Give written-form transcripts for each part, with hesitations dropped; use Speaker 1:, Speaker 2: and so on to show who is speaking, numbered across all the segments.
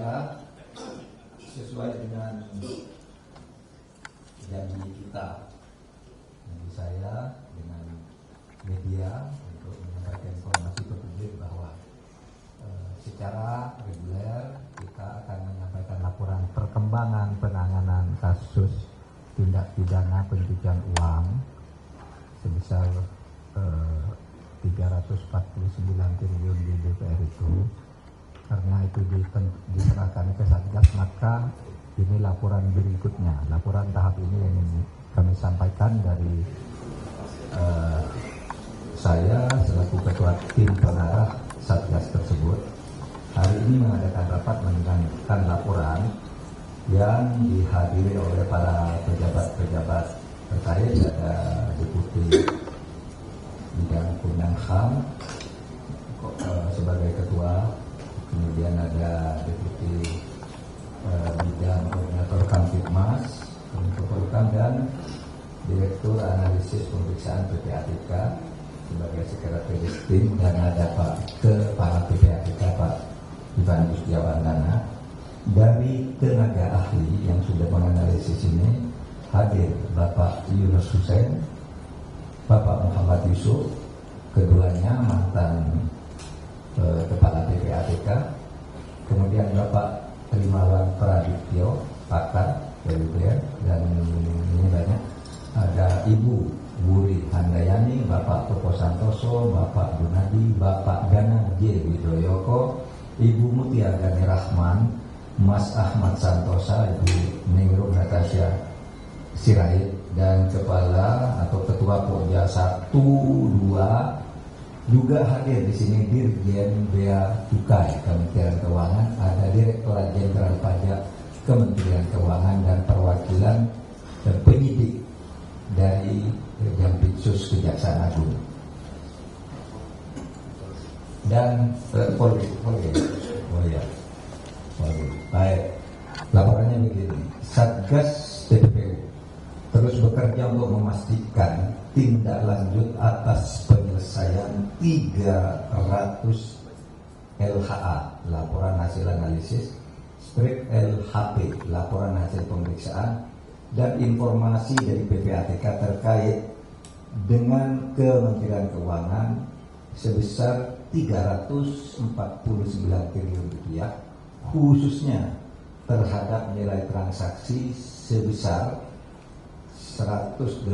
Speaker 1: berbicara sesuai dengan janji kita, janji saya dengan media untuk menyampaikan informasi ke publik bahwa secara reguler kita akan menyampaikan laporan perkembangan penanganan kasus tindak pidana pencucian uang sebesar 349 triliun di DPR itu. Karena itu diserahkan ke Satgas, maka ini laporan berikutnya, laporan tahap ini yang ingin kami sampaikan dari saya selaku ketua tim pengarah Satgas tersebut. Hari ini mengadakan rapat mendengarkan laporan yang dihadiri oleh para pejabat-pejabat terkait. Ada Deputi Bidang Hukum HAM sebagai ketua, kemudian ada Deputi Bidang Koordinator Kamtibmas, Kemenko dan Direktur Analisis Pemeriksaan PPATK sebagai Sekretaris Tim, dan ada Pak Kepala PPATK Pak Ivan Gustiawardana. Dari tenaga ahli yang sudah menganalisis ini hadir Bapak Yunus Hussein, Bapak Muhammad Yusuf, keduanya mantan Kepala PPATK, kemudian Bapak Trimawan Pradiptyo, pakar PUBR, dan ini banyak, ada Ibu Wuri Handayani, Bapak Toko Santoso, Bapak Gunadi, Bapak Gana J. Widoyoko, Ibu Mutia Gani Rahman, Mas Ahmad Santosa, Ibu Ningrum Natasha Sirait, dan Kepala atau Ketua Pokja 1, 2 juga hadir di sini Dirjen Bea Cukai Kementerian Keuangan, ada Direktorat Jenderal Pajak Kementerian Keuangan, dan perwakilan dan penyidik dari Jampitsus Kejaksaan Agung dan Polri. Baik, laporannya begini. Satgas TPPU terus bekerja untuk memastikan tindak lanjut atas penyelesaian 300 LHA, laporan hasil analisis, strip LHP, laporan hasil pemeriksaan, dan informasi dari PPATK terkait dengan Kementerian Keuangan sebesar 349 triliun rupiah, khususnya terhadap nilai transaksi sebesar 189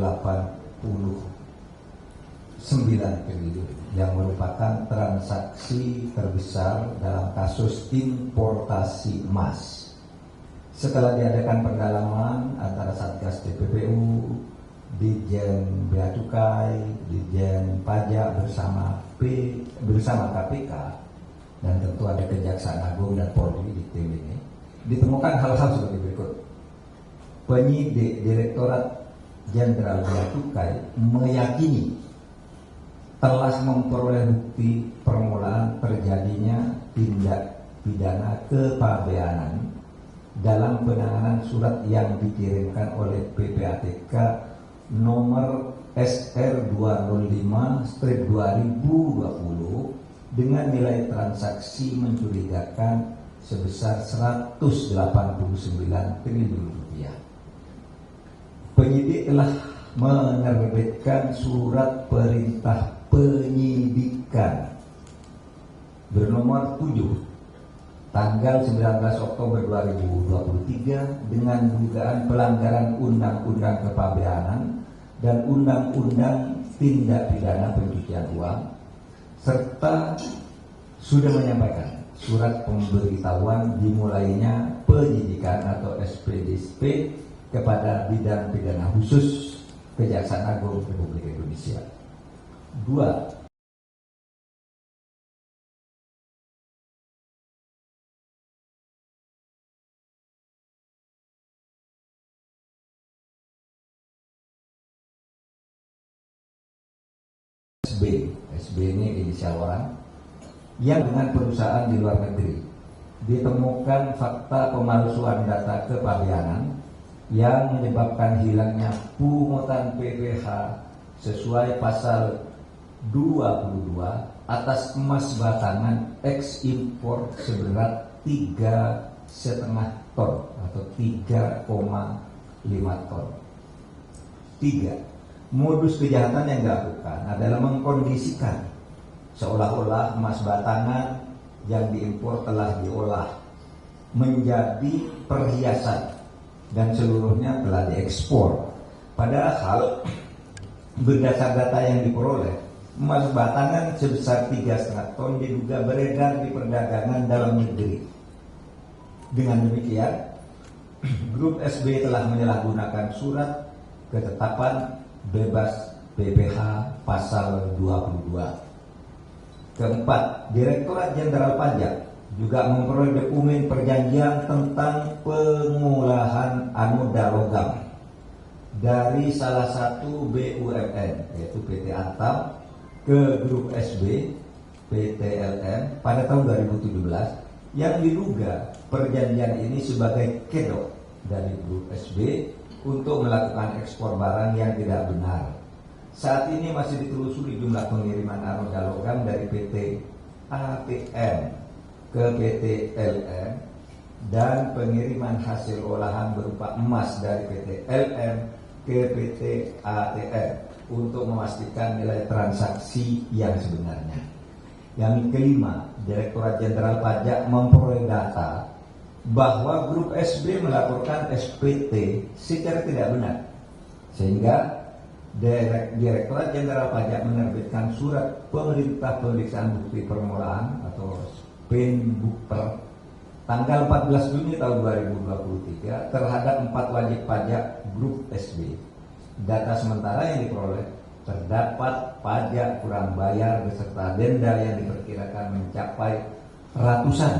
Speaker 1: triliun yang merupakan transaksi terbesar dalam kasus importasi emas. Setelah diadakan pendalaman antara Satgas TPPU, Ditjen Bea Cukai, Ditjen Pajak bersama KPK, dan tentu ada Kejaksaan Agung dan Polri di tim ini, ditemukan hal-hal seperti berikut. Penyidik Direktorat Jenderal Bea Cukai meyakini telah memperoleh bukti permulaan terjadinya tindak pidana kepabeanan dalam penanganan surat yang dikirimkan oleh PPATK nomor SR 205/2020 dengan nilai transaksi mencurigakan sebesar 189 triliun rupiah. Penyidik telah menerbitkan surat perintah penyidikan bernomor 7 tanggal 19 Oktober 2023 dengan dugaan pelanggaran Undang-Undang Kepabeanan dan Undang-Undang Tindak Pidana Pencucian Uang, serta sudah menyampaikan surat pemberitahuan dimulainya penyidikan atau SPDSP kepada Bidang Pidana Khusus Kejaksaan Agung Republik Indonesia. 2. SB ini inisial orang yang dengan perusahaan di luar negeri ditemukan fakta pemalsuan data kepabeanan yang menyebabkan hilangnya pungutan PPh sesuai pasal 22 atas emas batangan ekspor seberat 3 ton atau 3,5 ton. 3. Modus kejahatan yang dilakukan adalah mengkondisikan seolah-olah emas batangan yang diimpor telah diolah menjadi perhiasan dan seluruhnya telah diekspor. Padahal berdasar data yang diperoleh, emas batangan sebesar 3,5 ton diduga beredar di perdagangan dalam negeri. Dengan demikian, Grup SB telah menyalahgunakan surat ketetapan bebas PPh pasal 22. Keempat, Direktorat Jenderal Pajak juga memperoleh dokumen perjanjian tentang pengolahan anoda logam dari salah satu BUMN yaitu PT Antam ke Grup SB PT LM pada tahun 2017 yang diduga perjanjian ini sebagai kedok dari Grup SB untuk melakukan ekspor barang yang tidak benar. Saat ini masih ditelusuri jumlah pengiriman anoda logam dari PT ATM ke PT LM dan pengiriman hasil olahan berupa emas dari PT LM ke PT ATM untuk memastikan nilai transaksi yang sebenarnya. Yang kelima, Direktorat Jenderal Pajak memperoleh data bahwa Grup SB melaporkan SPT secara tidak benar, sehingga Direktorat Jenderal Pajak menerbitkan surat pemerintah pemeriksaan bukti permulaan atau PENBUKPER tanggal 14 Juni tahun 2023 terhadap 4 wajib pajak Grup SB. Data sementara yang diperoleh terdapat pajak kurang bayar beserta denda yang diperkirakan mencapai ratusan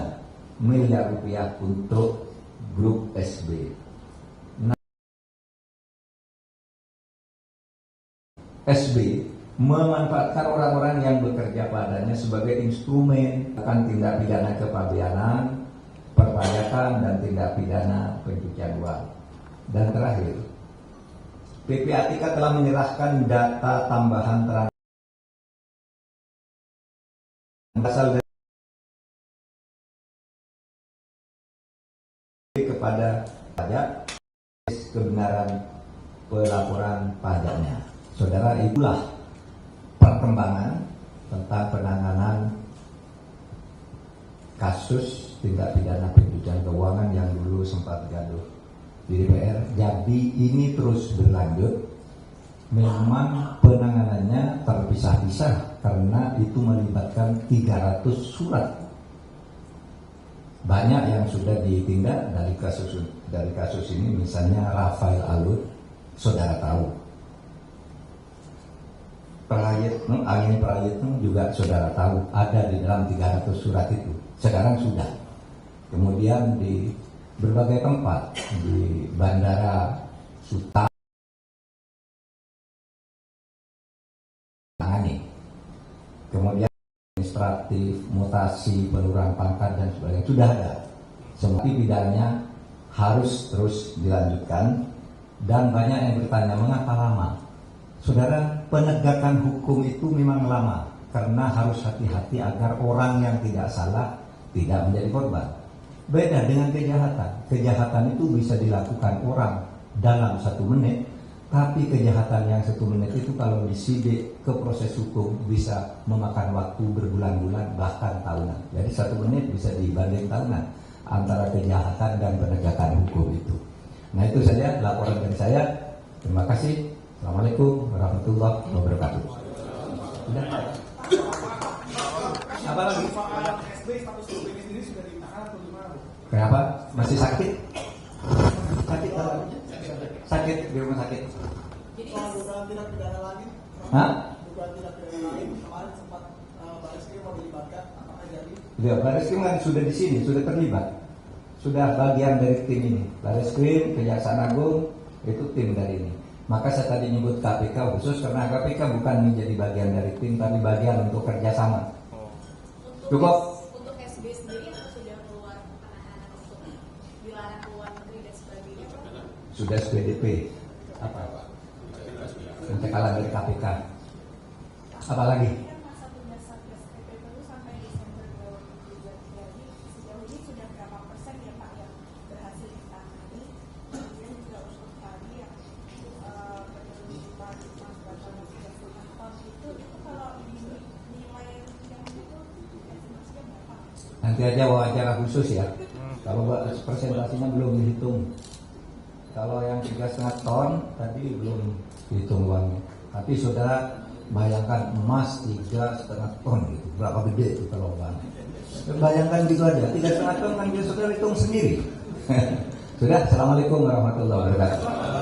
Speaker 1: miliar rupiah untuk Grup SB. SB memanfaatkan orang-orang yang bekerja padanya sebagai instrumen akan tindak pidana kepabeanan, perpajakan, dan tindak pidana pencucian uang. Dan terakhir, PPATK telah menyerahkan data tambahan berasal dari kepada pajak kebenaran pelaporan pajaknya. Saudara, itulah perkembangan tentang penanganan kasus tindak pidana pencucian keuangan yang dulu sempat gaduh di DPR. Jadi ini terus berlanjut. Memang penanganannya terpisah-pisah karena itu melibatkan 300 surat. Banyak yang sudah ditindak dari kasus ini, misalnya Rafael Alun, saudara tahu. Angin Prayitno juga saudara tahu ada di dalam 300 surat itu. Sekarang sudah. Kemudian di berbagai tempat, di Bandara Suta, kemudian administratif, mutasi, penurunan pangkat dan sebagainya sudah ada. Semua pidananya harus terus dilanjutkan dan banyak yang bertanya mengapa lama. Saudara, penegakan hukum itu memang lama karena harus hati-hati agar orang yang tidak salah tidak menjadi korban. Beda dengan kejahatan. Kejahatan itu bisa dilakukan orang dalam 1 menit, tapi kejahatan yang 1 menit itu kalau disidik ke proses hukum bisa memakan waktu berbulan-bulan bahkan tahunan. Jadi 1 menit bisa dibanding tahunan antara kejahatan dan penegakan hukum itu. Nah, itu saja laporan dari saya. Terima kasih. Assalamualaikum warahmatullahi wabarakatuh. Sudah. Apa lagi? Kenapa? Masih sakit? Sakit apa? Sakit di rumah sakit.
Speaker 2: Dugaan tidak pidana lagi.
Speaker 1: Hah?
Speaker 2: Dugaan tidak pidana lain kemarin sempat Barreskrim mau dilibatkan, apakah jadi?
Speaker 1: Ya, Barreskrim kan sudah di sini, sudah terlibat. Sudah bagian dari tim ini. Barreskrim, Kejaksaan Agung itu tim dari ini. Maka saya tadi nyebut KPK khusus karena KPK bukan menjadi bagian dari tim, tapi bagian untuk kerjasama. Cukup.
Speaker 3: Untuk SB sendiri sudah keluar anak-anak untuk dilarang keluar negeri dan sebagainya.
Speaker 1: Sudah SPDP. Apa? Pencekalan dari KPK. Apa lagi?
Speaker 3: Masa tugas Satgas PP itu sampai Desember 2023. Jadi sejauh ini sudah berapa persen ya Pak
Speaker 1: Nanti aja wawancara khusus ya. Kalau presentasinya belum dihitung. Kalau yang 3,5 ton tadi belum dihitung uangnya. Tapi saudara bayangkan emas 3,5 ton gitu. Berapa gede itu kalau uang. Bayangkan gitu aja. 3,5 ton kan saudara hitung sendiri. Sudah. Assalamualaikum warahmatullahi wabarakatuh.